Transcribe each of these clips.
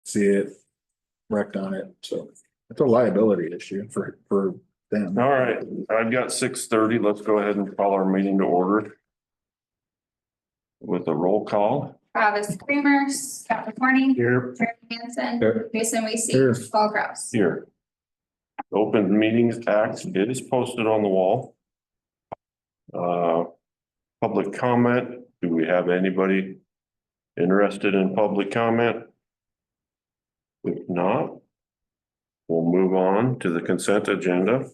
see it wrecked on it, so it's a liability issue for them. All right, I've got 6:30. Let's go ahead and call our meeting to order. With a roll call. Travis Kramer, Scott McCorney, Here. Jeremy Hansen, Here. Jason Weesey, Here. Paul Kraus. Here. Open Meetings Act is posted on the wall. Public comment. Do we have anybody interested in public comment? If not, we'll move on to the consent agenda.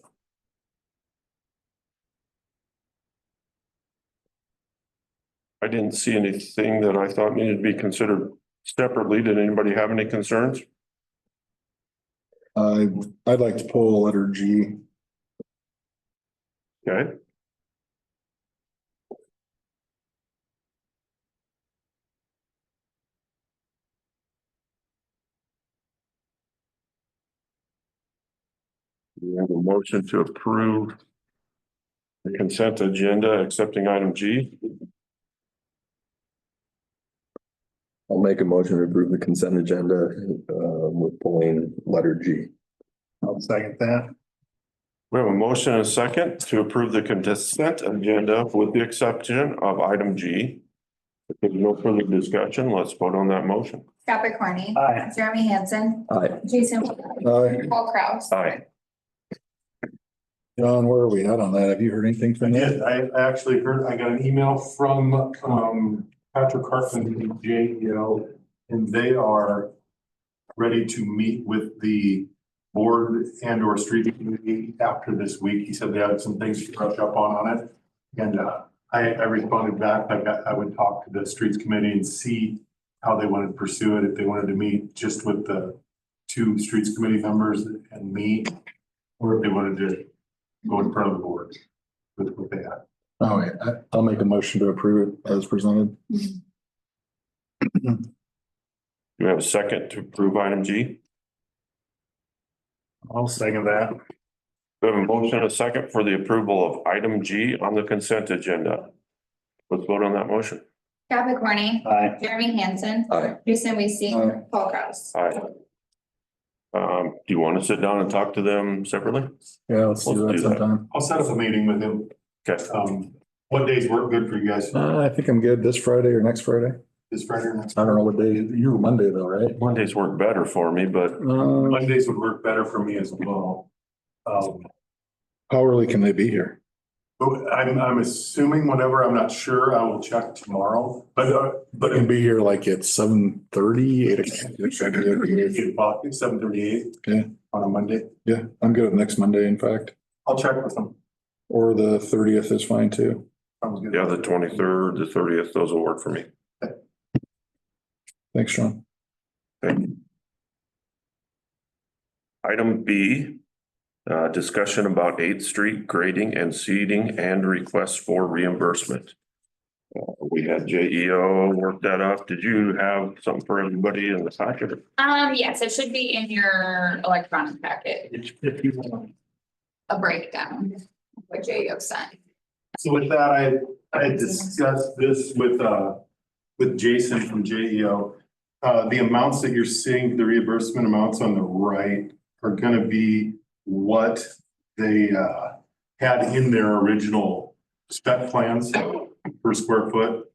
I didn't see anything that I thought needed to be considered separately. Did anybody have any concerns? I'd like to pull letter G. Okay. We have a motion to approve the consent agenda, accepting item G. I'll make a motion to approve the consent agenda, with pulling letter G. I'll second that. We have a motion and a second to approve the consent agenda with the exception of item G. If there's no further discussion, let's vote on that motion. Scott McCorney. Aye. Jeremy Hansen, Aye. Jason Weesey, Paul Kraus. Aye. John, where are we at on that? Have you heard anything from I them? did. I actually heard, I got an email from, Patrick Hartman and JEO, and they are ready to meet with the board and or street committee after this week. He said they had some things to brush up on it. And, I responded back, I would talk to the streets committee and see how they wanted to pursue it, if they wanted to meet just with the two streets committee members and me, or if they wanted to go in front of the board with what they had. Oh, yeah, I'll make a motion to approve it as presented. Do we have a second to approve item G? I'll second that. We have a motion and a second for the approval of item G on the consent agenda. Let's vote on that motion. Scott McCorney. Aye. Jeremy Hansen, Aye. Jason Weesey, Aye. Paul Kraus. Aye. Do you want to sit down and talk to them separately? Yeah, let's do Let's that do that. sometime. I'll set up a meeting with him. Okay. What days work good for you guys? I think I'm good this Friday or next Friday. This Friday or next? I don't know what day, you're Monday though, right? Mondays work better for me, but Mondays would work better for me as well. How early can they be here? But I'm assuming whenever, I'm not sure, I will check tomorrow, but They can be here like at 7:30, 8:00. 7:38 Okay, on a Monday. yeah, I'm good next Monday, in fact, I'll check with them. or the 30th is fine too. Sounds good. yeah, the 23rd, the 30th, those will work for me. Thanks, Sean. Okay. Item B, discussion about 8th Street grading and seeding and requests for reimbursement. We had JEO work that up. Did you have something for everybody in the packet? Yes, it should be in your electronic packet, If you want. a breakdown, of what JEO sent. So with that, I discussed this with Jason from JEO. The amounts that you're seeing, the reimbursement amounts on the right are gonna be what they had in their original spec plans per square foot.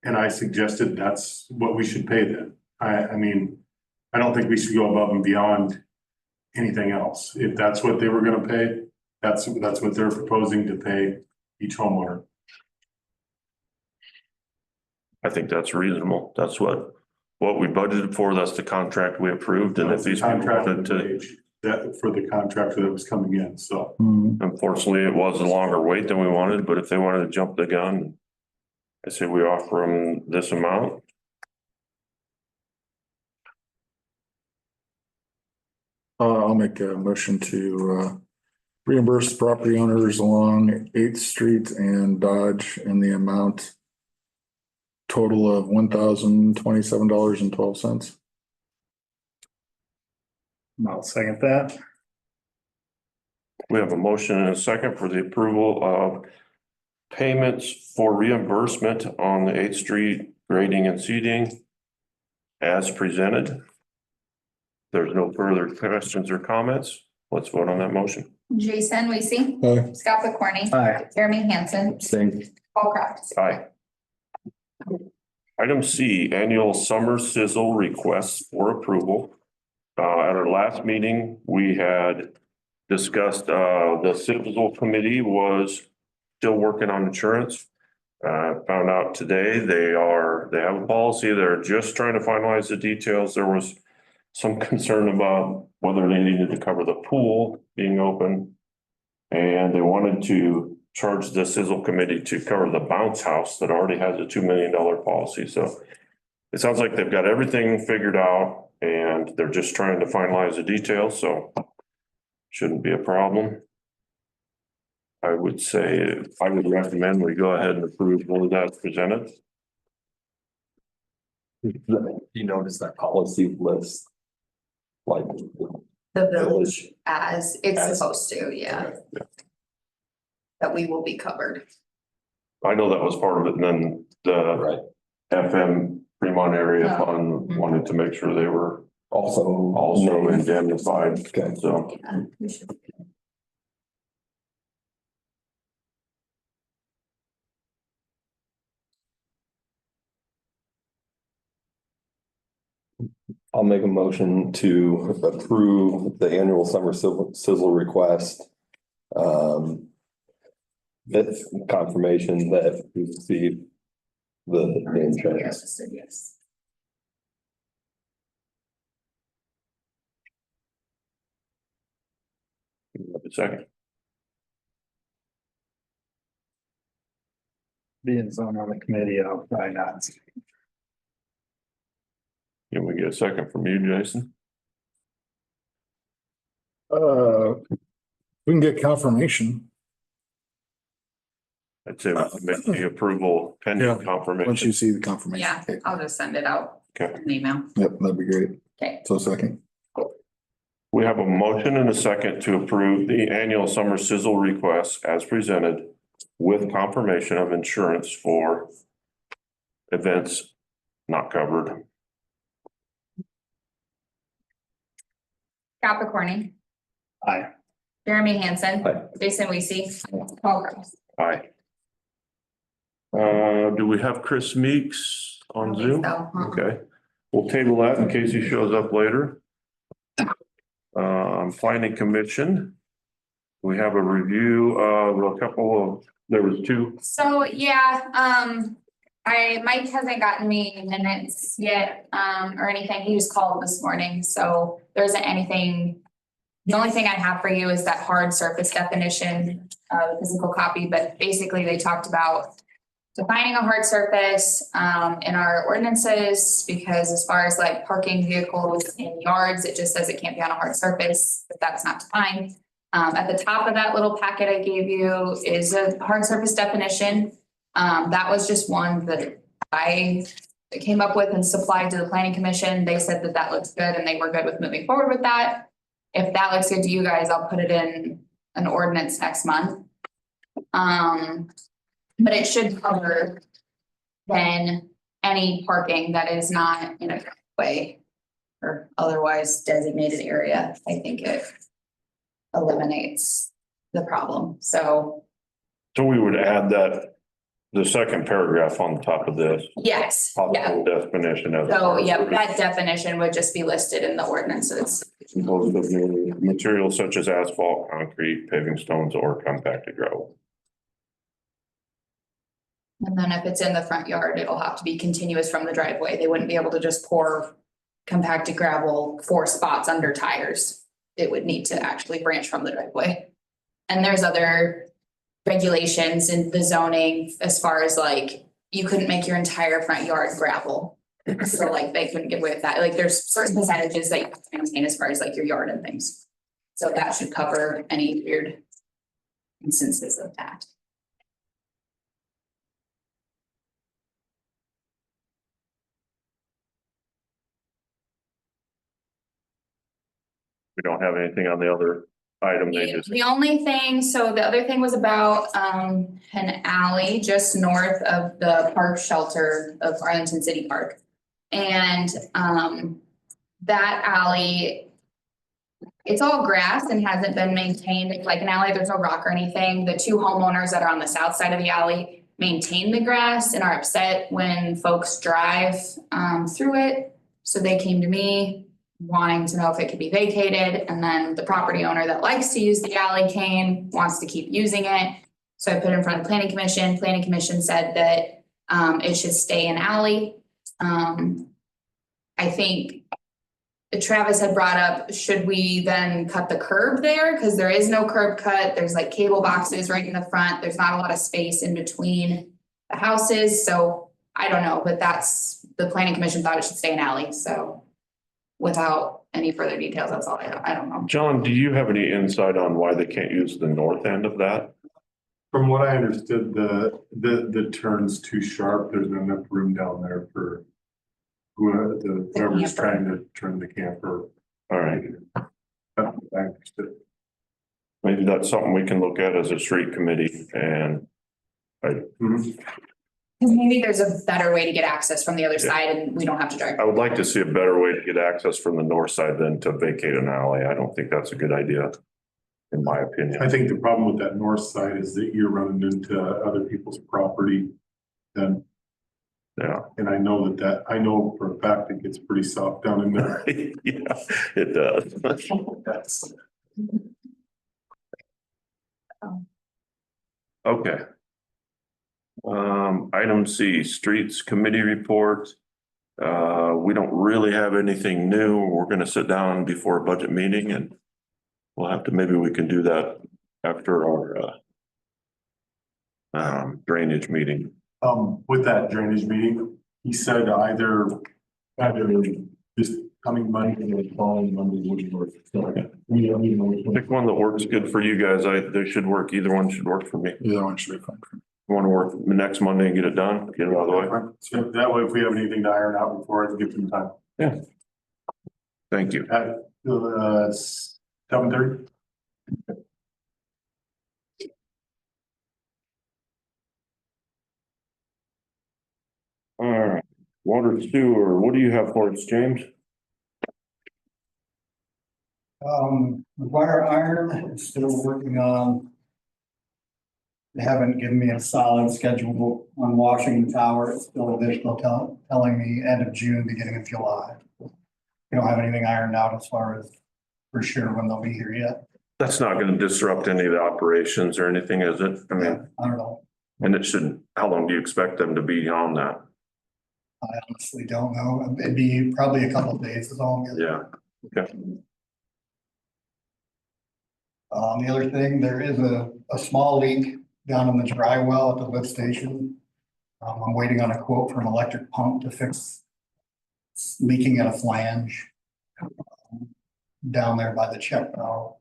And I suggested that's what we should pay then. I mean, I don't think we should go above and beyond anything else. If that's what they were gonna pay, that's what they're proposing to pay each homeowner. I think that's reasonable. That's what we budgeted for. That's the contract we approved. And if these people wanted Contracted to, wage that for the contractor that was coming in, so. unfortunately, it was a longer wait than we wanted, but if they wanted to jump the gun, I say we offer them this amount. I'll make a motion to reimburse property owners along 8th Street and Dodge in the amount total of $1,027.12. I'll second that. We have a motion and a second for the approval of payments for reimbursement on the 8th Street grading and seeding as presented. There's no further questions or comments. Let's vote on that motion. Jason Weasey. Aye. Scott McCorney. Aye. Jeremy Hansen. Same. Paul Kraft. Aye. Item C, annual summer sizzle requests for approval. At our last meeting, we had discussed, the sizzle committee was still working on insurance. Found out today they have a policy. They're just trying to finalize the details. There was some concern about whether they needed to cover the pool being open. And they wanted to charge the sizzle committee to cover the bounce house that already has a $2 million policy. So it sounds like they've got everything figured out and they're just trying to finalize the details. So shouldn't be a problem. I would say, I would recommend we go ahead and approve all of that presented. You notice that policy list? Like. The village as it's As- supposed to, yeah. That we will be covered. I know that was part of it, and then the Right. FM Fremont area Oh. fund wanted to make sure they were Also named. indemnified, Okay. so. Yeah, we should. I'll make a motion to approve the annual summer sizzle request. With confirmation that we received the insurance. Yes. A second, Being zone on the committee, I'll probably not. can we get a second from you, Jason? We can get confirmation I'd say make the approval Yeah. pending once you confirmation. see the confirmation. Yeah, I'll just send it out. Okay. An email. Yep, that'd be great. Okay. So second. We have a motion and a second to approve the annual summer sizzle request as presented with confirmation of insurance for events not covered. Scott McCorney. Aye. Jeremy Hansen. Aye. Jason Weasey. Paul Kraft. Aye. Do we have Chris Meeks on Zoom? Okay, we'll table that in case he shows up later. Planning Commission. We have a review of a couple of, there was two. So, yeah, Mike hasn't gotten me minutes yet, or anything. He was called this morning, so there isn't anything. The only thing I have for you is that hard surface definition, physical copy, but basically they talked about defining a hard surface, in our ordinances, because as far as like parking vehicles in yards, it just says it can't be on a hard surface, but that's not defined. At the top of that little packet I gave you is a hard surface definition. That was just one that I came up with and supplied to the planning commission. They said that that looks good and they were good with moving forward with that. If that looks good to you guys, I'll put it in an ordinance next month. But it should cover then any parking that is not in a way or otherwise designated area. I think it eliminates the problem. So So we would add that, the second paragraph on the top of this, yes, yeah. possible definition of. So yeah, that definition would just be listed in the ordinances. Composed of materials such as asphalt, concrete, paving stones, or compacted gravel. And then if it's in the front yard, it'll have to be continuous from the driveway. They wouldn't be able to just pour compacted gravel 4 spots under tires. It would need to actually branch from the driveway. And there's other regulations in the zoning as far as like, you couldn't make your entire front yard gravel. So like they couldn't get away with that. Like there's certain percentages that you have to maintain as far as like your yard and things. So that should cover any weird instances of that. We don't have anything on the other item, they just. The only thing, so the other thing was about an alley just north of the park shelter of Arlington City Park. And that alley. It's all grass and hasn't been maintained. It's like an alley, there's no rock or anything. The two homeowners that are on the south side of the alley maintain the grass and are upset when folks drive through it. So they came to me wanting to know if it could be vacated, and then the property owner that likes to use the alley wants to keep using it. So I put it in front of the planning commission. Planning commission said that it should stay an alley. I think Travis had brought up, should we then cut the curb there? Cause there is no curb cut. There's like cable boxes right in the front. There's not a lot of space in between the houses. So I don't know, but the planning commission thought it should stay an alley. So without any further details, that's all I don't know. John, do you have any insight on why they can't use the north end of that? From what I understood, the turn's too sharp. There's not enough room down there for whoever's trying to turn the camper. All right, That's what I understood. maybe that's something we can look at as a street committee and Mhm. Cause maybe there's a better way to get access from the other Yeah. side and we don't have to drive. I would like to see a better way to get access from the north side than to vacate an alley. I don't think that's a good idea, in my opinion. I think the problem with that north side is that you're running into other people's property. And Yeah, I know I know for a fact it gets pretty soft down in there. yeah, it does. That's. Okay. Item C, Streets Committee Report. We don't really have anything new. We're gonna sit down before a budget meeting and we'll have to, maybe we can do that after our drainage meeting. With that drainage meeting, he said either this coming Monday or the following Monday would work. So, Pick one that works good for you guys. They should work. Either one should work for me. Either one should be fine. Want to work the next Monday and get it done, get it out of the way? So that way, if we have anything to iron out before, I give some time. Thank you. At 7:30. All right, water sewer, what do you have for us, James? Wire iron is still working on. They haven't given me a solid schedule on washing the tower. It's still additional telling me end of June, beginning of July. We don't have anything ironed out as far as for sure when they'll be here yet. That's not gonna disrupt any of the operations or anything, is it? I mean, I don't know. and it shouldn't, how long do you expect them to be on that? I honestly don't know. It'd be probably a couple of days is all I'm getting. Yeah, okay. The other thing, there is a small leak down in the dry well at the lift station. I'm waiting on a quote from electric pump to fix it's leaking at a flange down there by the check valve.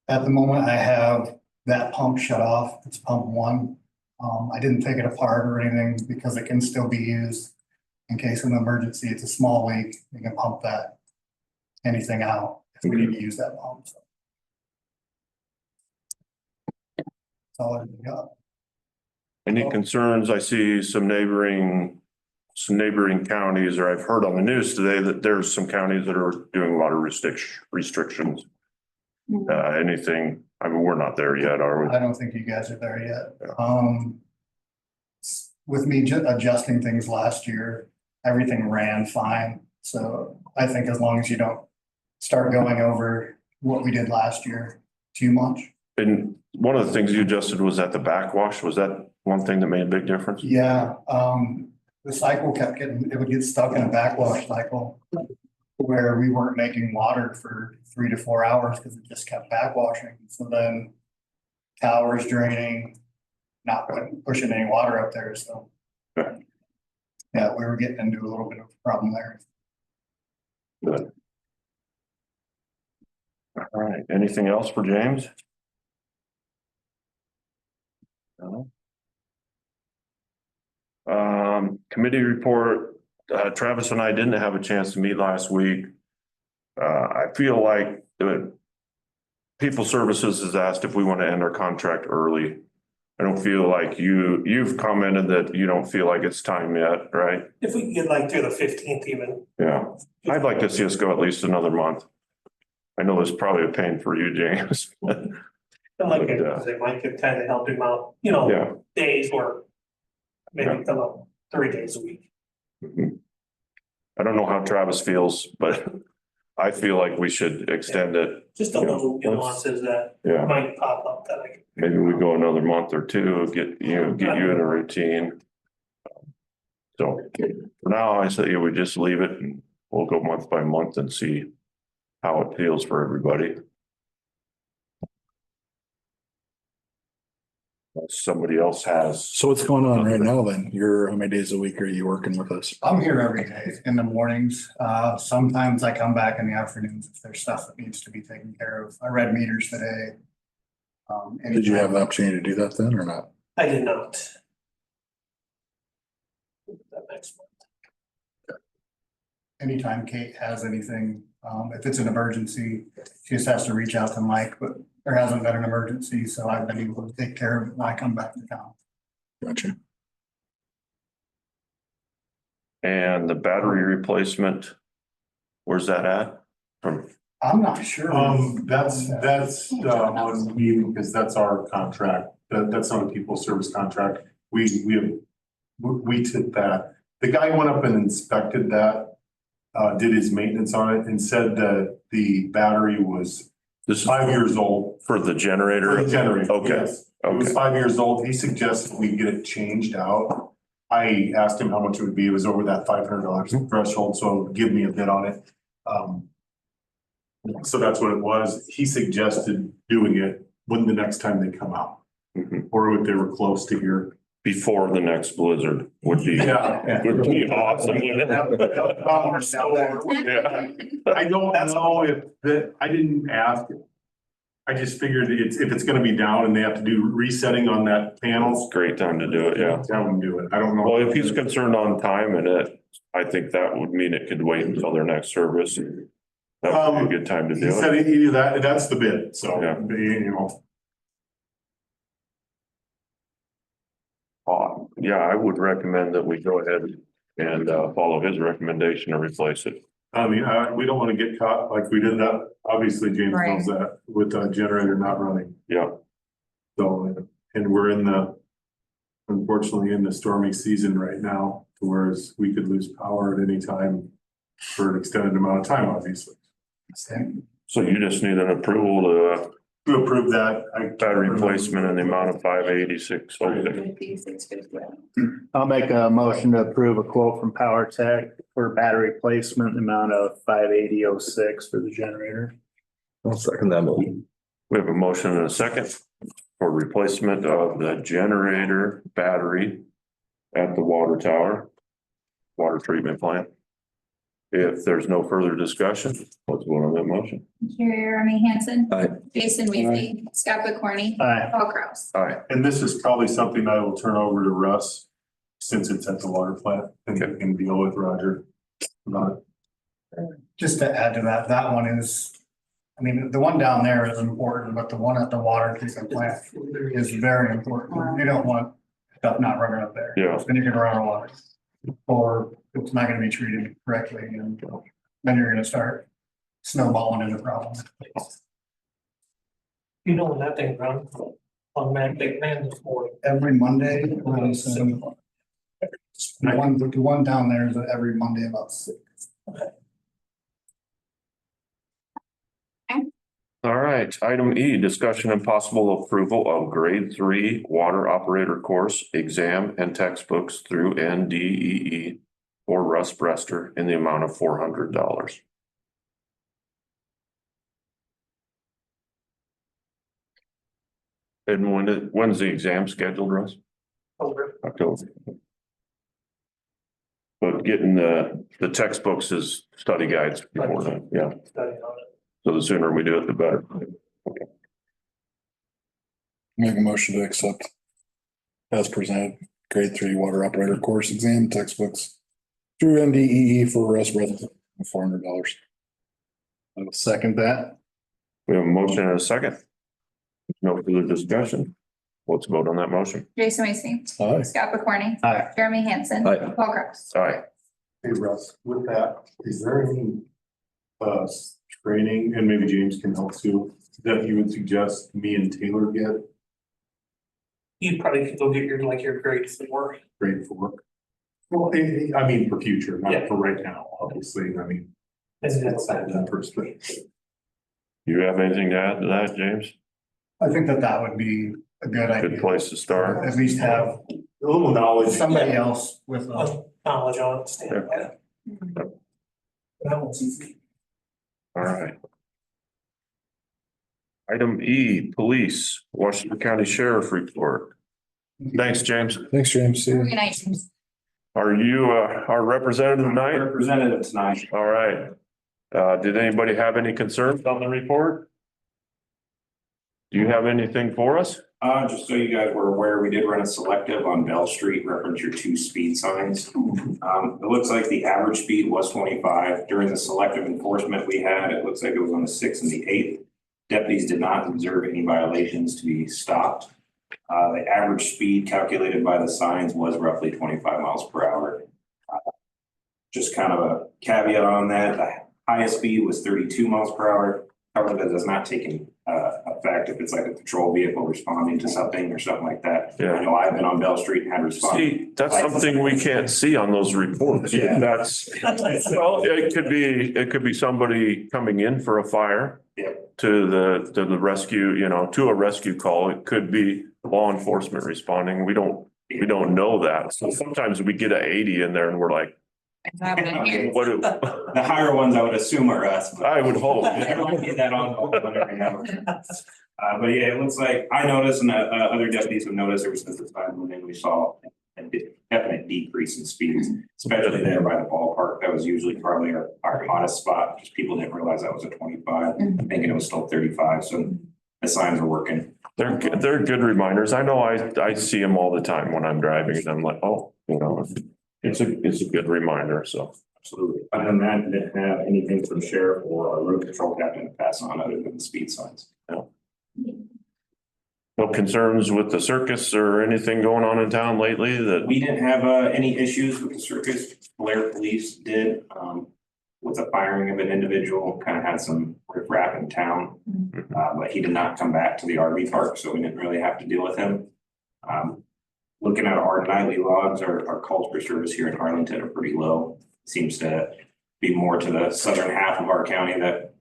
At the moment, I have that pump shut off. It's pump one. I didn't take it apart or anything because it can still be used in case of an emergency. It's a small leak. You can pump that anything out if we need to use that pump. So. That's all I've got. Any concerns? I see some neighboring counties, or I've heard on the news today that there's some counties that are doing a lot of restrictions. Anything, I mean, we're not there yet, are we? I don't think you guys are there yet. Yeah. With me adjusting things last year, everything ran fine. So I think as long as you don't start going over what we did last year too much. And one of the things you adjusted was at the backwash. Was that one thing that made a big difference? Yeah, the cycle kept it would get stuck in a backwash cycle where we weren't making water for 3 to 4 hours because it just kept backwashing. So then towers draining, not pushing any water up there. So Okay. yeah, we were getting into a little bit of a problem there. Good. All right, anything else for James? No. Committee report, Travis and I didn't have a chance to meet last week. I feel like the People Services has asked if we want to end our contract early. I don't feel like you've commented that you don't feel like it's time yet, right? If we can get like through the 15th even. Yeah, I'd like to see us go at least another month. I know it's probably a pain for you, James. And like, they might could kind of help him out, you know, Yeah. days work. Yeah. Maybe come up 3 days a week. I don't know how Travis feels, but I feel like we should extend it. Just a Yeah, little let's- nuances that Yeah, might pop up that I can. maybe we go another month or two, get you in a routine. So for now, I say we just leave it and we'll go month by month and see how it feels for everybody. Somebody else has, So what's going on right now then? How many days a week are you working with us? I'm here every day in the mornings. Sometimes I come back in the afternoons if there's stuff that needs to be taken care of. I read meters today. Did you have the opportunity to do that then or not? I did not. That next month. Anytime Kate has anything, if it's an emergency, she just has to reach out to Mike, but there hasn't been an emergency, so I've been able to take care of it when I come back to town. Gotcha. and the battery replacement, where's that at? From, I'm not sure. That's on me because that's our contract. That's not a people service contract. We took that. The guy went up and inspected that, did his maintenance on it and said that the battery was this is 5 years old. for the generator? For the generator, Okay, yes. It was okay. 5 years old. He suggested we get it changed out. I asked him how much it would be. It was over that $500 threshold, so give me a bid on it. So that's what it was. He suggested doing it when the next time they come out, Mhm. or if they were close to here. Before the next blizzard would be, Yeah. would be awesome. wouldn't it? Yeah. I don't know if that, I didn't ask. I just figured if it's gonna be down and they have to do resetting on that panel. Great time to do it, yeah. Tell them to do it. I don't know. Well, if he's concerned on time and I think that would mean it could wait until their next service. That would be a good time to He do said it. either that's the bid, so, Yeah. you know. Yeah, I would recommend that we go ahead and follow his recommendation to replace it. I mean, we don't wanna get caught like we did that. Obviously, James knows that with the generator not running. Yeah, So, and we're unfortunately in the stormy season right now, whereas we could lose power at any time for an extended amount of time, obviously. so you just need an approval To approve that. battery replacement in the amount of $586. I'll make a motion to approve a quote from Power Tech for battery replacement, in the amount of $580.06 for the generator. I'll second that motion. We have a motion and a second for replacement of the generator battery at the water tower, water treatment plant. If there's no further discussion, let's vote on that motion. Jeremy Hansen. Aye. Jason Weasley. Scott McCorney. Aye. Paul Kraus. All right, And this is probably something I will turn over to Russ, since it's at the water plant, and he can deal with Roger about it. Just to add to that, that one is, I mean, the one down there is important, but the one at the water treatment plant is very important. You don't want stuff not running up there. Yeah. Then you're gonna run out of water. Or it's not gonna be treated correctly, and then you're gonna start snowballing into problems. You know when that thing runs on that big man this morning. Every Monday, around 7 o'clock. The one down there is every Monday about 6. all right. Item E, discussion and possible approval of grade 3 water operator course exam and textbooks through NDEE for Russ Brester in the amount of $400. And when's the exam scheduled, Russ? October. But getting the textbooks is study guides before that, yeah. Study on it. So the sooner we do it, the better. Make a motion to accept as presented, grade 3 water operator course exam textbooks through NDEE for Russ Brothers, $400. I will second that. We have a motion and a second. No further discussion. Let's vote on that motion. Jason Weasey. Aye. Scott McCorney. Aye. Jeremy Hansen. Aye. Paul Kraus. Aye. Hey Russ, with that, is there any training, and maybe James can help too, that you would suggest me and Taylor get You probably could go get your grade 4. grade 4? Well, I mean, for future, Yeah. not for right now, obviously, I mean. And It's that's that perspective. You have anything to add to that, James? I think that would be a good idea. Good place to start. At least have A little knowledge. somebody else with knowledge on it. Stand by it. That one's easy. All right. Item E, Police, Washington County Sheriff Report. Thanks, James. Thanks, James. See you. Very nice. Are you our representative tonight? Representative tonight. All right. Did anybody have any concerns on the report? Do you have anything for us? Just so you guys were aware, we did run a selective on Bell Street, reference your 2 speed signs. It looks like the average speed was 25. During the selective enforcement we had, it looks like it was on the 6th and the 8th. Deputies did not observe any violations to be stopped. The average speed calculated by the signs was roughly 25 miles per hour. Just kind of a caveat on that, the highest speed was 32 miles per hour. However, that does not take in effect if it's like a patrol vehicle responding to something or something like that. Yeah. I know I've been on Bell Street and had responded. See, that's something we can't see on those reports. Yeah. That's, well, it could be somebody coming in for a fire. Yep. To the rescue, to a rescue call. It could be law enforcement responding. We don't know that. So sometimes we get a 80 in there and we're like, It's happening here. what? The higher ones I would assume are us. But I would hope. I don't get that on whenever you have it. But yeah, it looks like I noticed and other deputies have noticed ever since the time when we saw a definite decrease in speeds, especially there by the ballpark. That was usually probably our hottest spot, because people didn't realize that was a 25, thinking it was still 35. So the signs are working. They're good reminders. I know I see them all the time when I'm driving and I'm like, oh, it's a good reminder. So. Absolutely. Other than that, I didn't have anything from the sheriff or our road patrol captain to pass on other than the speed signs. No concerns with the circus or anything going on in town lately that, We didn't have any issues with the circus. Blair Police did with the firing of an individual, kind of had some riffraff in town. But he did not come back to the RV park, so we didn't really have to deal with him. Looking at our nightly logs, our calls for service here in Arlington are pretty low. Seems to be more to the southern half of our county that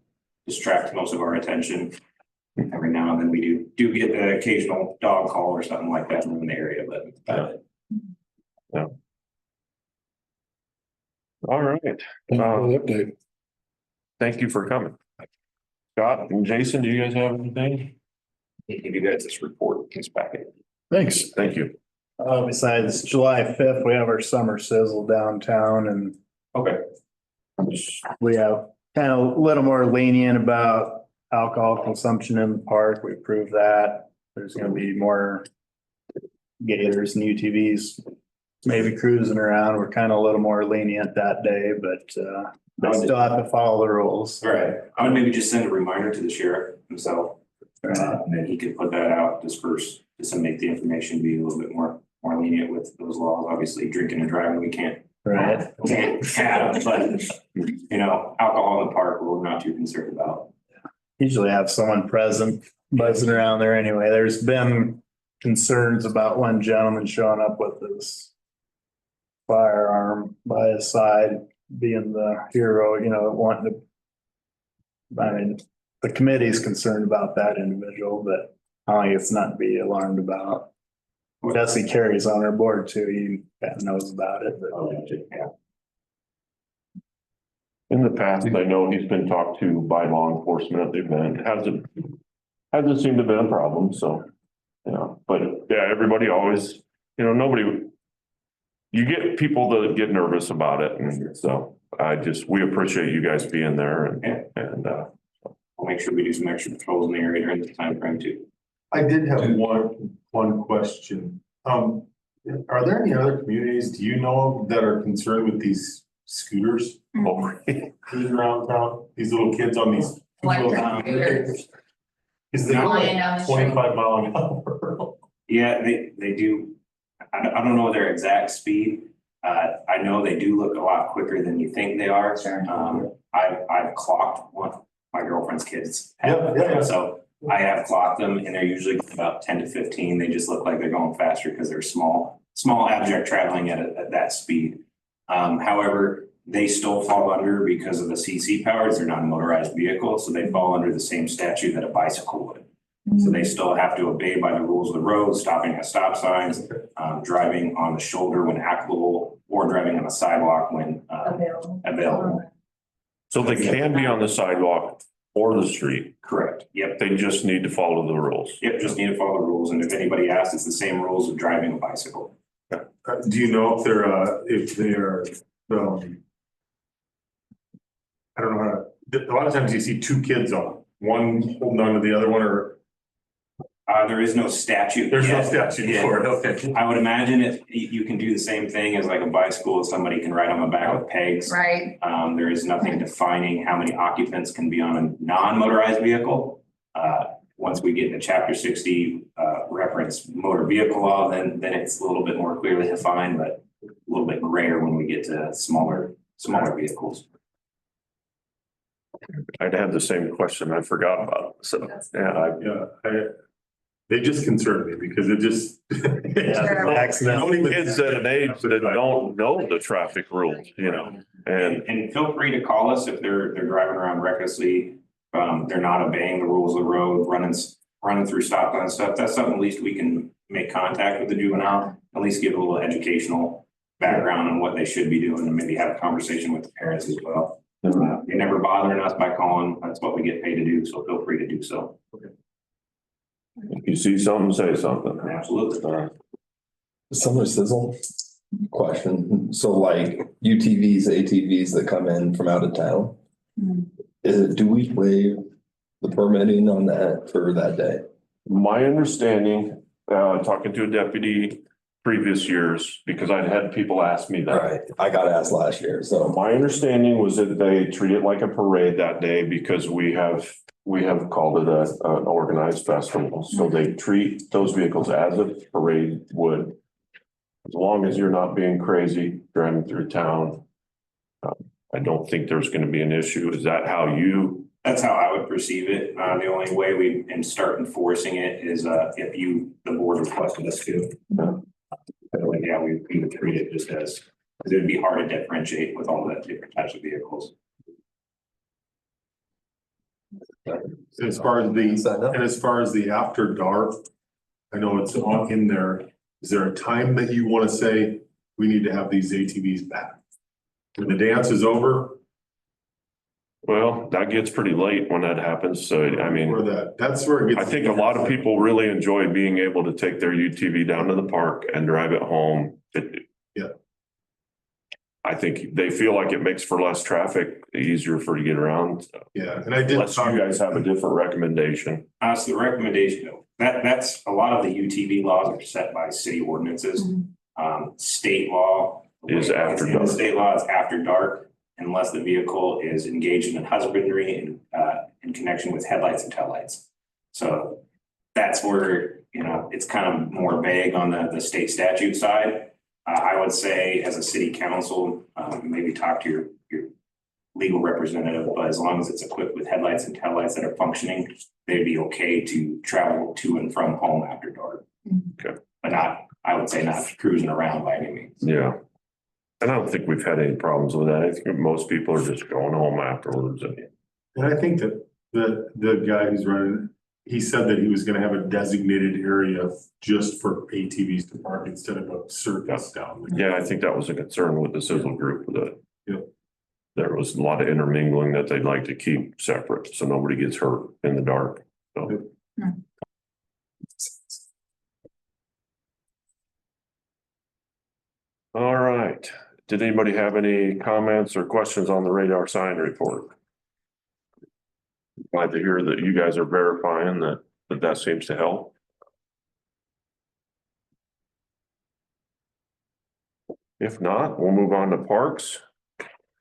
distracts most of our attention. Every now and then we do get the occasional dog call or something like that in the area, but all right. Thank you for the update. Thank you for coming. Scott and Jason, do you guys have anything? give you guys this report, this packet. Thanks. Thank you. Besides July 5th, we have our summer sizzle downtown and Okay. we have kind of a little more lenient about alcohol consumption in the park. We approved that. There's gonna be more gators and UTVs maybe cruising around. We're kind of a little more lenient that day, but they still have to follow the rules. All right, I would maybe just send a reminder to the sheriff himself. And then he could put that out, disperse, disseminate the information, be a little bit more lenient with those laws. Obviously, drinking and driving, we can't Right. have, but alcohol in the park, we're not too concerned about. Usually have someone present buzzing around there anyway. There's been concerns about one gentleman showing up with his firearm by his side, being the hero, wanting to. I mean, the committee's concerned about that individual, but I think it's not to be alarmed about. Jesse Carey's on our board too. He kind of knows about it, but. Yeah. In the past, I know he's been talked to by law enforcement at the event. Hasn't seemed to be a problem, so. But yeah, everybody always, nobody. You get people that get nervous about it, and so we appreciate you guys being there and We'll make sure we do some extra patrols in the area during this time frame too. I did have one question. Are there any other communities, do you know, that are concerned with these scooters cruising around town? These little kids on these. Electric scooters. Is they go Flying down like the street. 25 mile an hour? Yeah, they do. I don't know their exact speed. I know they do look a lot quicker than you think they are. Sure. I've clocked one of my girlfriend's kids. Yeah. So I have clocked them and they're usually about 10 to 15. They just look like they're going faster because they're small object traveling at that speed. However, they still fall under because of the CC powers. They're not a motorized vehicle, so they fall under the same statute that a bicycle would. So they still have to obey by the rules of the road, stopping at stop signs, driving on the shoulder when applicable, or driving on the sidewalk when available. So they can be on the sidewalk or the street. Correct. Yep. They just need to follow the rules. Yep. Just need to follow the rules. And if anybody asks, it's the same rules of driving a bicycle. Do you know if they're, I don't know how to, a lot of times you see two kids on, one holding on to the other one, or There is no statute. there's no yet. statute Yeah. for it, okay. I would imagine you can do the same thing as like a bicycle. Somebody can ride on the back with pegs. Right. There is nothing defining how many occupants can be on a non-motorized vehicle. Once we get into chapter 60, reference motor vehicle law, then it's a little bit more clearly defined, but a little bit grayer when we get to smaller vehicles. I'd had the same question. I forgot about it. So, They just concern me because it just. Accident. how many kids at an age that don't know the traffic rules, you know, And feel free to call us if they're driving around recklessly. They're not obeying the rules of the road, running through stop sign stuff. That's something at least we can make contact with the juvenile, at least give a little educational background on what they should be doing and maybe have a conversation with the parents as well. You're never bothering us by calling. That's what we get paid to do. So feel free to do so. if you see something, say something. Absolutely. Summer sizzle question. So like UTVs, ATVs that come in from out of town, do we waive the permitting on that for that day? My understanding, talking to a deputy previous years, because I'd had people ask me that. Right, I got asked last year, so. My understanding was that they treat it like a parade that day because we have called it an organized festival. So they treat those vehicles as a parade would. As long as you're not being crazy driving through town. I don't think there's going to be an issue. Is that how you? That's how I would perceive it. The only way we can start enforcing it is if the board requested us to. Yeah, we would treat it just as, because it would be hard to differentiate with all the different types of vehicles. As far as the after dark, I know it's on in there. Is there a time that you want to say we need to have these ATVs back? When the dance is over? Well, that gets pretty late when that happens. So, I mean, Or that's where it gets. I think a lot of people really enjoy being able to take their UTV down to the park and drive it home. Yeah. I think they feel like it makes for less traffic, easier for to get around. Yeah, and I did. Unless you guys have a different recommendation. So the recommendation, that's a lot of the UTV laws are set by city ordinances. State law. Is after The dark. state law is after dark unless the vehicle is engaged in husbandry in connection with headlights and taillights. So that's where, it's kind of more vague on the state statute side. I would say as a city council, maybe talk to your legal representative, but as long as it's equipped with headlights and taillights that are functioning, they'd be okay to travel to and from home after dark. Okay. But I would say not cruising around by any means. Yeah. And I don't think we've had any problems with that. I think most people are just going home afterwards. And I think that the guy who's running, he said that he was gonna have a designated area just for ATVs to park instead of a circus down there. Yeah, I think that was a concern with the sizzle group that. Yeah. There was a lot of intermingling that they'd like to keep separate, so nobody gets hurt in the dark. So. All right. Did anybody have any comments or questions on the radar sign report? Glad to hear that you guys are verifying that seems to help. If not, we'll move on to parks.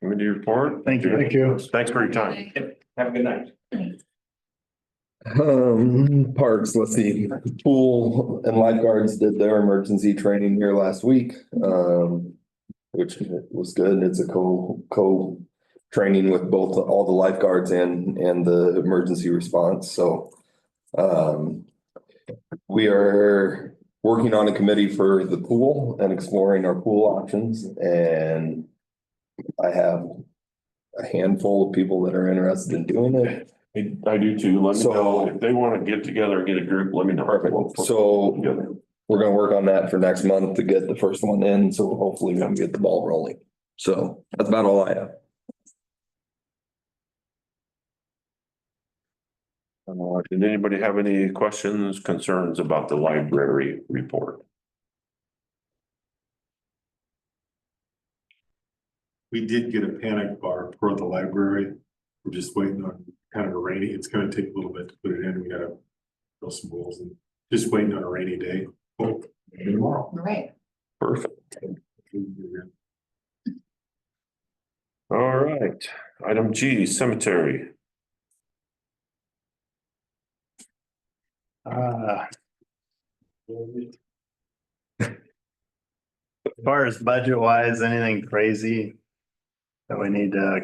Committee report. Thank you. Thank you. Thanks for your time. Have a good night. Parks, let's see, pool and lifeguards did their emergency training here last week, which was good. It's a training with both, all the lifeguards and the emergency response, so. We are working on a committee for the pool and exploring our pool options, and I have a handful of people that are interested in doing it. I do too. Let me So- know if they want to get together and get a group, let me know. Perfect. So Together. we're gonna work on that for next month to get the first one in, so hopefully we can get the ball rolling. So that's about all I have. Did anybody have any questions, concerns about the library report? We did get a panic bar for the library. We're just waiting on kind of a rainy, it's gonna take a little bit to put it in. We gotta fill some holes and just waiting on a rainy day. Oh, tomorrow. Right. Perfect. All right, item G, cemetery. As far as budget wise, anything crazy that we need to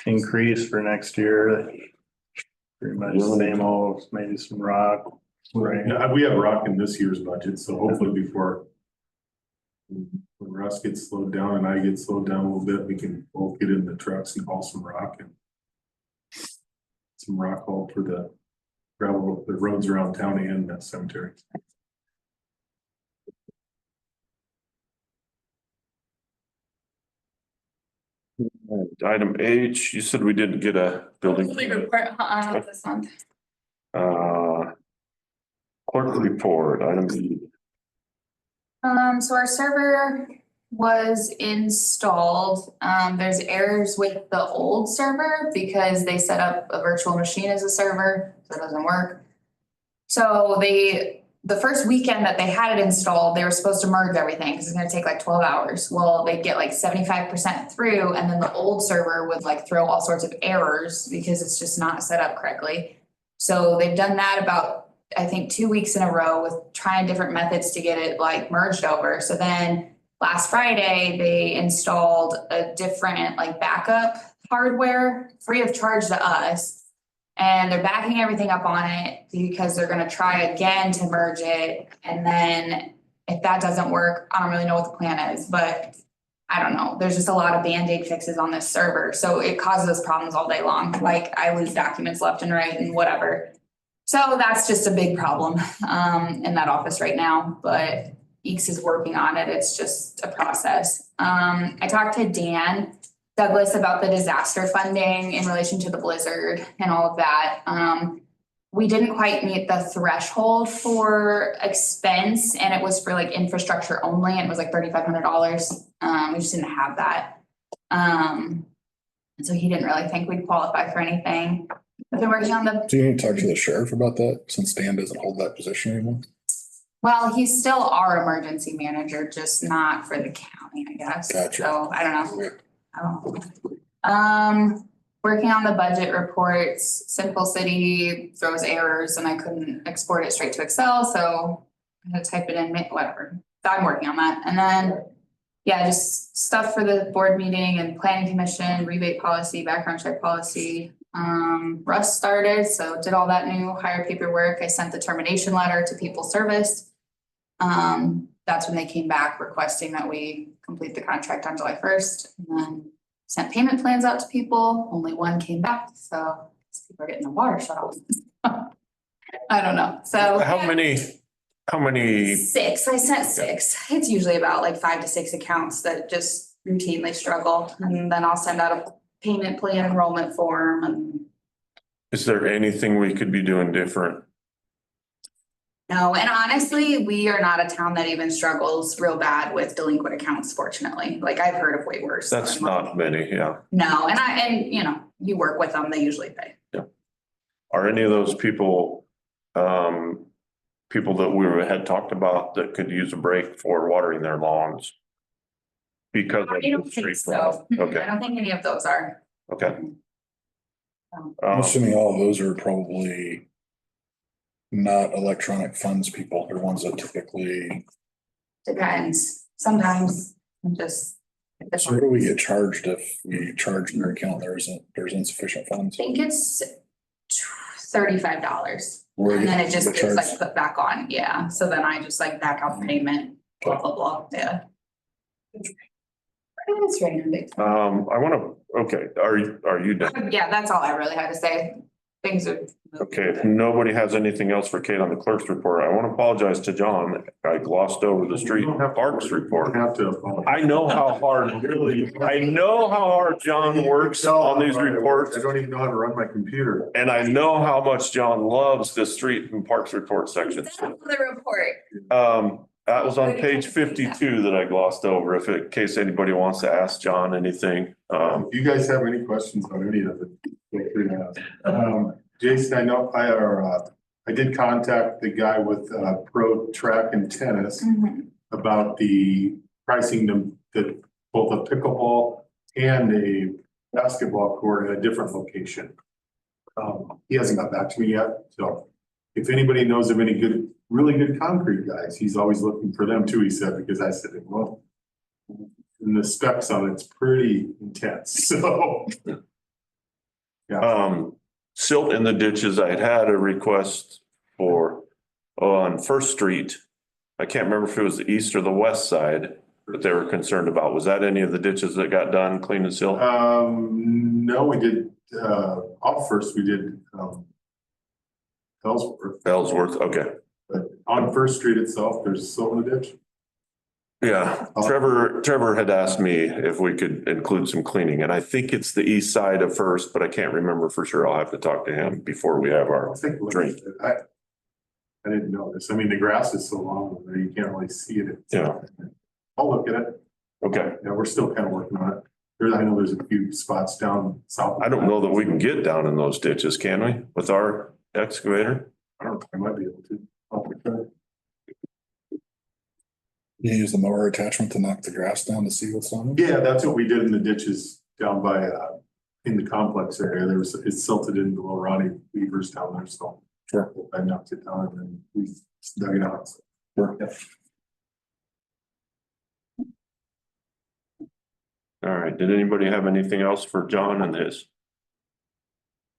increase for next year? Pretty much the same old, maybe some rock. Right. Yeah, we have rock in this year's budget, so hopefully before when Russ gets slowed down and I get slowed down a little bit, we can both get in the trucks and haul some rock and some rock haul for the gravel, the roads around town and that cemetery. Item H, you said we didn't get a building. Report this month. Clerk report, item B. So our server was installed. There's errors with the old server because they set up a virtual machine as a server, so it doesn't work. So the first weekend that they had it installed, they were supposed to merge everything because it's gonna take like 12 hours. Well, they'd get like 75% through, and then the old server would like throw all sorts of errors because it's just not set up correctly. So they've done that about, I think, 2 weeks in a row with trying different methods to get it like merged over. So then last Friday, they installed a different like backup hardware free of charge to us. And they're backing everything up on it because they're gonna try again to merge it. And then if that doesn't work, I don't really know what the plan is, but I don't know. There's just a lot of Band-Aid fixes on this server. So it causes us problems all day long. Like I lose documents left and right and whatever. So that's just a big problem in that office right now, but Eeks is working on it. It's just a process. I talked to Dan Douglas about the disaster funding in relation to the blizzard and all of that. We didn't quite meet the threshold for expense, and it was for like infrastructure only, and it was like $3,500. We just didn't have that. And so he didn't really think we'd qualify for anything. I've been working on the, Do you need to talk to the sheriff about that since Dan doesn't hold that position anymore? well, he's still our emergency manager, just not for the county, I guess. Gotcha. So I don't know. Working on the budget reports, Simple City throws errors and I couldn't export it straight to Excel, so I had to type it in, whatever. So I'm working on that. And then, yeah, just stuff for the board meeting and planning commission, rebate policy, background check policy. Russ started, so did all that new hire paperwork. I sent the termination letter to People Service. That's when they came back requesting that we complete the contract on July 1st, and then sent payment plans out to people. Only one came back, so people are getting the water shut off. I don't know, so. How many, 6, I sent 6. It's usually about like 5 to 6 accounts that just routinely struggle, and then I'll send out a payment plan enrollment form and. is there anything we could be doing different? No, and honestly, we are not a town that even struggles real bad with delinquent accounts, fortunately. Like I've heard of way worse. That's not many, yeah. No, and you know, you work with them, they usually pay. Are any of those people, people that we had talked about that could use a break for watering their lawns? Because of I don't the think street so. problem? I Okay, don't think any of those are. okay. I'm assuming all of those are probably not electronic funds people. They're ones that typically, Depends, sometimes just. so what do we get charged if we charge their account, there's insufficient I funds? think it's $35. Where And then it get just the gets charge? like put back on, yeah, so then I just like back out payment, blah, blah, blah, yeah. It's random. I wanna, okay, are you done? Yeah, that's all I really had to say. Things are. Okay, if nobody has anything else for Kate on the clerk's report, I want to apologize to John. I glossed over the street parks report. Have to. I know how hard, I know how hard John works on these reports. I don't even know how to run my computer. And I know how much John loves the street and parks report section. That's the report. That was on page 52 that I glossed over, if in case anybody wants to ask John anything. If you guys have any questions on any of it, feel free to ask. Jason, I know I did contact the guy with Pro Track and Tennis about the pricing that both a pickleball and a basketball court at a different location. He hasn't got back to me yet, so if anybody knows of any really good concrete guys, he's always looking for them too, he said, because I said, well, and the specs on it's pretty intense, so. Yeah. Silt in the ditches, I had a request for on First Street. I can't remember if it was the east or the west side that they were concerned about. Was that any of the ditches that got done cleaning silt? No, we did, off First, we did, Ellsworth, okay. But on First Street itself, there's silt in the ditch. Yeah, Trevor had asked me if we could include some cleaning, and I think it's the east side of First, but I can't remember for sure. I'll have to talk to him before we have our drink. I didn't know this. I mean, the grass is so long there, you can't really see it. Yeah. I'll look at it. Okay. Yeah, we're still kind of working on it. I know there's a few spots down south. I don't know that we can get down in those ditches, can we, with our excavator? I don't know, I might be able to. I'll try. You use the mower attachment to knock the grass down to see what's on it? Yeah, that's what we did in the ditches down by, in the complex area. It's silted in below Ronnie Weaver's down there, so. Sure. I knocked it down and then we dug it out. Sure. Yeah. All right, did anybody have anything else for John and his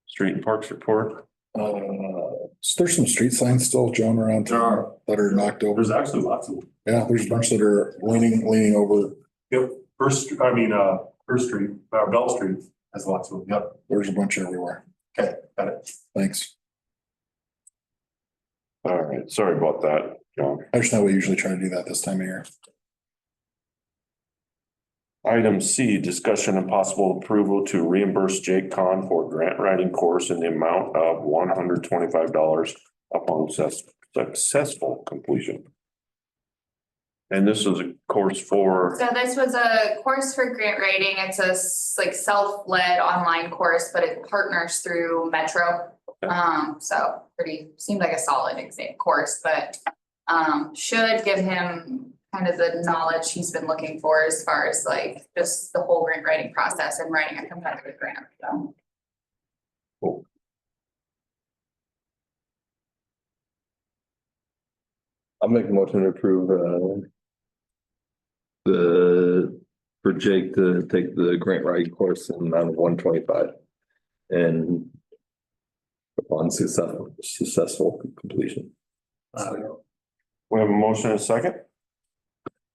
street and parks report? There's some street signs still, Joan, around town that are knocked over. There's actually lots of them. Yeah, there's a bunch that are leaning over. Yep, First Street, Bell Street has lots of them. Yep. There's a bunch everywhere. Okay, got it. Thanks. All right, sorry about that, John. I just know we usually try to do that this time of year. Item C, discussion and possible approval to reimburse Jake Kahn for grant writing course in the amount of $125 upon successful completion. And this is a course for, So this was a course for grant writing. It's a like self-led online course, but it partners through Metro. So seemed like a solid exam course, but should give him kind of the knowledge he's been looking for as far as like just the whole grant writing process and writing a competitive grant. So. I'll make a motion to approve, for Jake to take the grant writing course in the amount of 125. And upon successful completion. we have a motion and a second.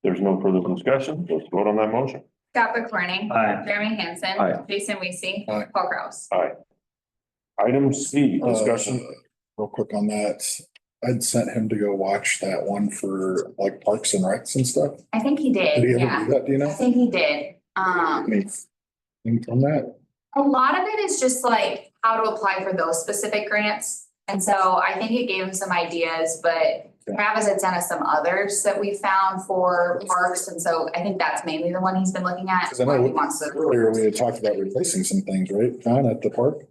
There's no further discussion. Let's vote on that motion. Scott McCorney. Aye. Jeremy Hansen. Aye. Jason Weasey. Aye. Paul Kraus. Aye. Item C, discussion. Real quick on that, I'd sent him to go watch that one for like parks and recs and stuff. I think he Did did, he ever yeah. do that, do you I know? think he did. Anything from that? A lot of it is just like how to apply for those specific grants. And so I think it gave him some ideas, but Travis had sent us some others that we found for parks. And so I think that's mainly the one he's been looking at. Because I know He wants to. earlier we had talked about replacing some things, right, John, at the park?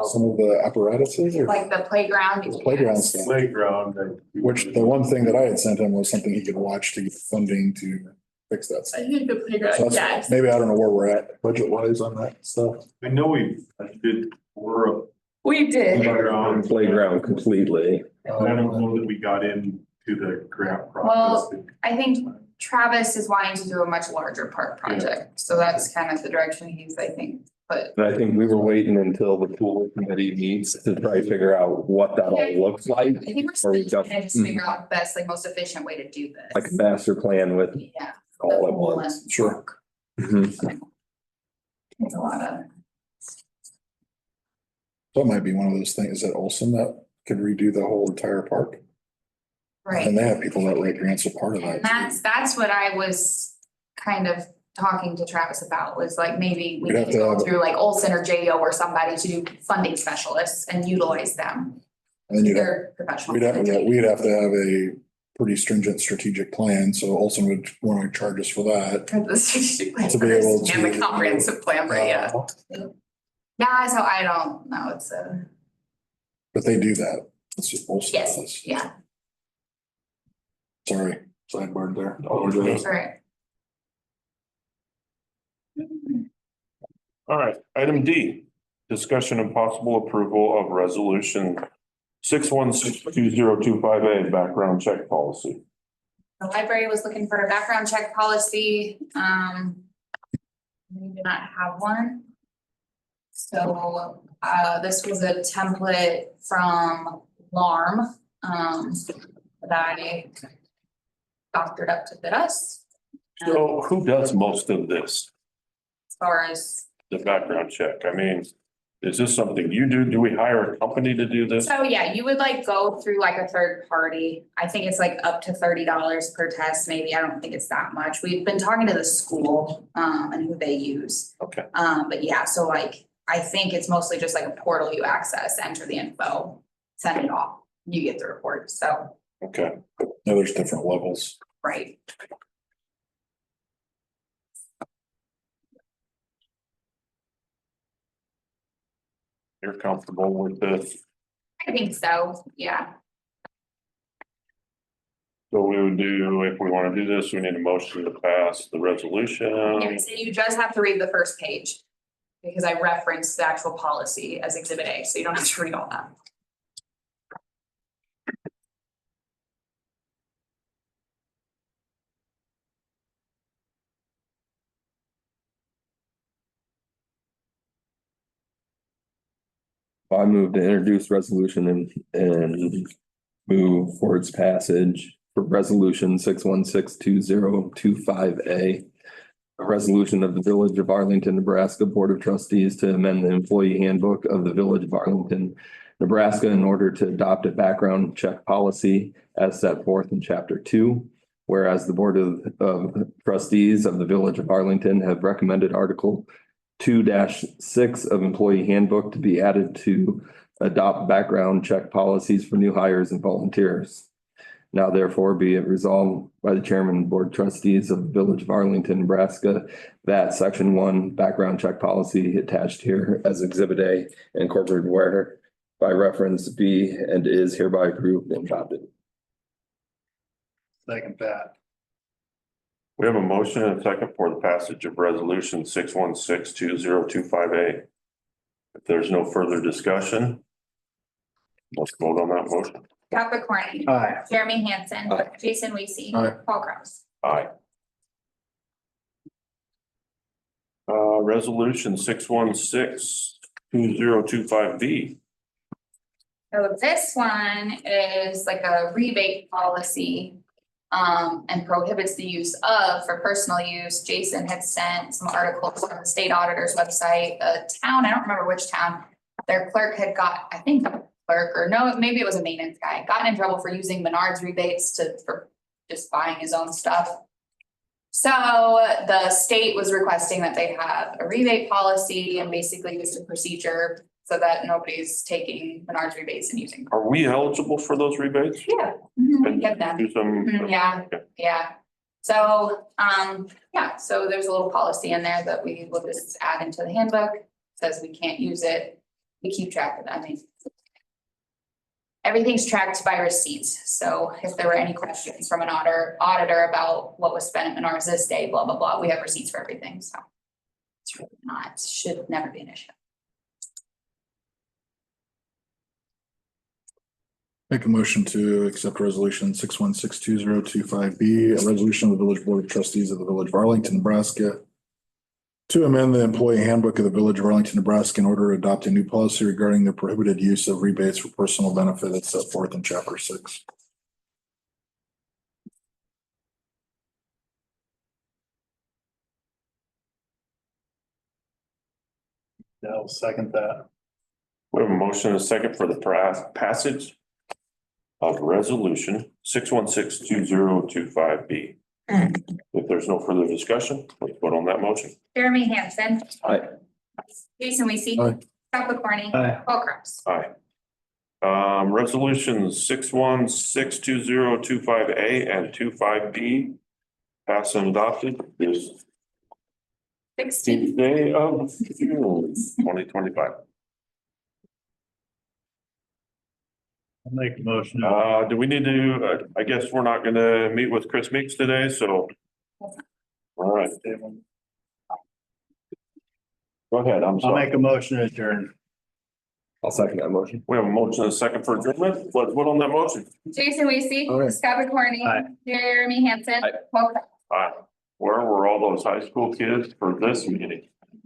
Some of the apparatuses or Like the playground. the playground stuff. Playground. Which the one thing that I had sent him was something he could watch to get funding to fix that stuff. I think the playground, So that's, yes. maybe I don't know where we're at budget wise on that stuff. I know we did, we're We did. Playground completely. I don't know that we got into the grant Well, process. I think Travis is wanting to do a much larger park project, so that's kind of the direction he's, I think, but. And I think we were waiting until the pool committee meets to try to figure out what that all looks like. I think Or we're we still just- trying to just figure out the best, like most efficient way to do this. Like a master plan with Yeah. all at once. Sure. Mhm. It's a lot of, That might be one of those things that Olson that could redo the whole entire park. right. And they have people that write grants as part of that. And that's what I was kind of talking to Travis about, was like, maybe we We'd need have to to go have- through like Olson or JO or somebody to do funding specialists and utilize them. And then you'd have, They're professional. we'd have to have a pretty stringent strategic plan, so Olson would want to charge us for that. For the strategic plan To be able first and the to- comprehensive plan, right, yeah. Yeah, so I don't know, it's a, But they do that. That's what Olson yes, does. yeah, Sorry, sidebar there. that's right. All right, item D, discussion and possible approval of resolution 6162025A background check policy. The library was looking for a background check policy, we do not have one. So, this was a template from LARM, that I doctored up to fit us. So who does most of this, As far as, the background check? I mean, is this something you do? Do we hire a company to do this? so yeah, you would like go through like a third party. I think it's like up to $30 per test, maybe. I don't think it's that much. We've been talking to the school, and who they use. Okay, But yeah, so like, I think it's mostly just like a portal you access, enter the info, send it off, you get the report, so, okay. Yeah, there's different levels. right. You're comfortable with this? I think so, yeah. So we would do, if we want to do this, we need a motion to pass the resolution. Yeah, so you just have to read the first page. Because I referenced the actual policy as exhibit A, so you don't have to read all that. I move to introduce resolution and move for its passage for resolution 6162025A. A resolution of the Village of Arlington, Nebraska Board of Trustees to amend the employee handbook of the Village of Arlington, Nebraska in order to adopt a background check policy as set forth in chapter 2. Whereas the Board of Trustees of the Village of Arlington have recommended Article 2-6 of employee handbook to be added to adopt background check policies for new hires and volunteers. Now therefore be it resolved by the chairman and board trustees of the Village of Arlington, Nebraska, that section 1 background check policy attached here as exhibit A incorporated where by reference be and is hereby approved and adopted. Second that. We have a motion and a second for the passage of resolution 6162025A. If there's no further discussion, let's vote on that motion. Scott McCorney. Aye. Jeremy Hansen. Aye. Jason Weasey. Aye. Paul Kraus. Aye. Resolution 6162025B. So this one is like a rebate policy. And prohibits the use of for personal use. Jason had sent some articles from the state auditor's website, a town, I don't remember which town. Their clerk had got, I think a clerk, or no, maybe it was a maintenance guy, gotten in trouble for using Menards rebates for just buying his own stuff. So the state was requesting that they have a rebate policy and basically just a procedure so that nobody's taking Menards rebates and using. Are we eligible for those rebates? Yeah, we get them. Use them? Mhm, yeah. Okay. Yeah, so, yeah, so there's a little policy in there that we will just add into the handbook, says we can't use it, we keep track of that, I mean. Everything's tracked by receipts, so if there were any questions from an auditor about what was spent at Menards this day, blah, blah, blah, we have receipts for everything, so. It's really not, should never be an issue. Make a motion to accept resolution 6162025B, a resolution of the Village Board of Trustees of the Village of Arlington, Nebraska, to amend the employee handbook of the Village of Arlington, Nebraska in order to adopt a new policy regarding the prohibited use of rebates for personal benefit as set forth in chapter 6. I'll second that. We have a motion and a second for the passage of resolution 6162025B. If there's no further discussion, let's vote on that motion. Jeremy Hansen. Aye. Jason Weasey. Aye. Scott McCorney. Aye. Paul Crumbs. Aye. Resolution 6162025A and 25B passed and adopted this 16. day of June 2025. I'll make a motion. Do we need to, I guess we're not gonna meet with Chris Meeks today, so. All right. Go ahead, I'm I'll sorry. make a motion to adjourn. I'll second that motion. We have a motion and a second for adjournment. Let's vote on that motion. Jason Weasey. Aye. Scott McCorney. Aye. Jeremy Hansen. Aye. Paul Crumbs. Where were all those high school kids for this meeting?